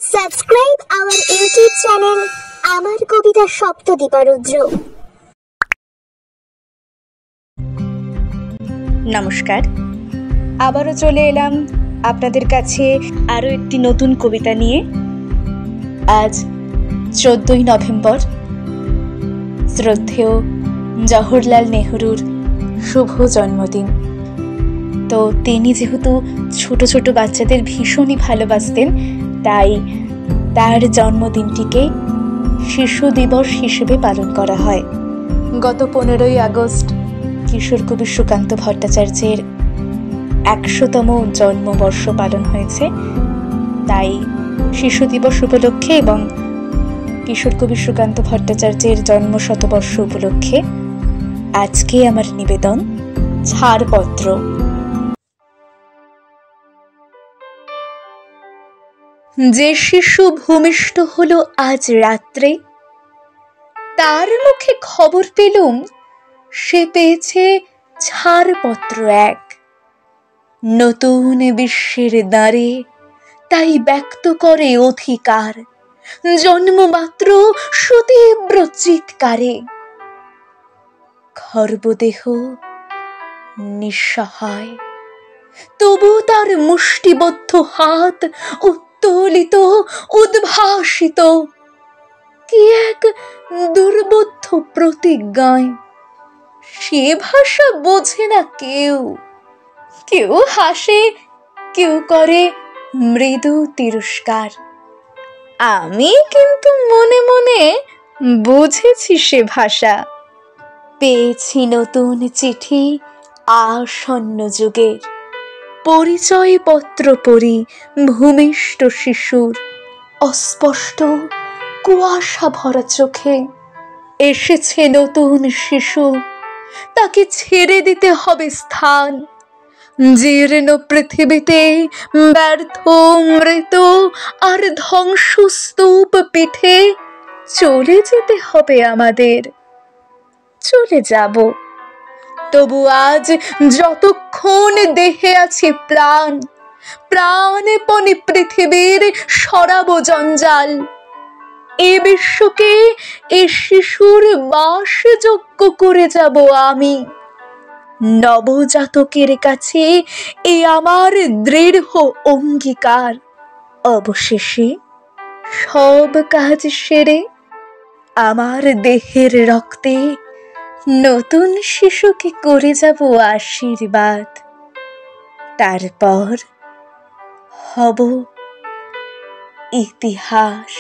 Subscribe our YouTube channel আমার কবিতা সপ্তদীপারুদ্র। নমস্কার, আবারও চলে এলাম আপনাদের কাছে আরও একটি নতুন কবিতা নিয়ে। আজ 14ই নভেম্বর, শ্রদ্ধেয় জওহরলাল নেহরুর শুভ জন্মদিন। তো তিনি যেহেতু ছোট ছোট বাচ্চাদের ভীষণই ভালোবাসতেন, তাই তার জন্মদিনটিকে শিশু দিবস হিসেবে পালন করা হয়। গত 15ই আগস্ট কিশোর কবি সুকান্ত ভট্টাচার্যের 100তম জন্মবর্ষ পালন হয়েছে। তাই শিশু দিবস উপলক্ষে এবং কিশোর কবি সুকান্ত ভট্টাচার্যের জন্ম শতবর্ষ উপলক্ষে আজকে আমার নিবেদন ছাড়পত্র। যে শিশু ভূমিষ্ঠ হলো আজ রাত্রে, তার মুখে খবর পেলুম সে পেয়েছে ছাড়পত্র এক। নতুন বিশ্বের দ্বারে তাই ব্যক্ত করে অধিকার, জন্মমাত্র সুতীব্র চিৎকারে। খর্বদেহ নিঃসহায়, তবু তার মুষ্টিবদ্ধ হাত উত্তোলিত উদ্ভাসিত কি এক দুর্বোধ্য প্রতিজ্ঞায়। সে ভাষা বোঝে না কেউ, কেউ হাসে, কেউ করে মৃদু তিরস্কার। আমি কিন্তু মনে মনে বুঝেছি সে ভাষা। পেয়েছি নতুন চিঠি আসন্ন যুগের, পরিচয়পত্র পড়ি ভূমিষ্ঠ শিশুর। অস্পষ্ট কুয়াশা ভরা চোখে এসেছে নতুন শিশু, তাকে ছেড়ে দিতে হবে স্থান। জীর্ণ পৃথিবীতে ব্যর্থ মৃত আর ধ্বংসস্তূপ পিঠে চলে যেতে হবে আমাদের। চলে যাব, তবু আজ যতক্ষণ দেহে আছে প্রাণ, প্রাণপণে পৃথিবীর সরাবো জঞ্জাল। এ বিশ্বকে এ শিশুর বাসযোগ্য করে যাব আমি। নবজাতকের কাছে এ আমার দৃঢ় অঙ্গীকার। অবশেষে সব কাজ সেরে আমার দেহের রক্তে নতুন শিশুকে করে যাব আশীর্বাদ। তারপর হব ইতিহাস।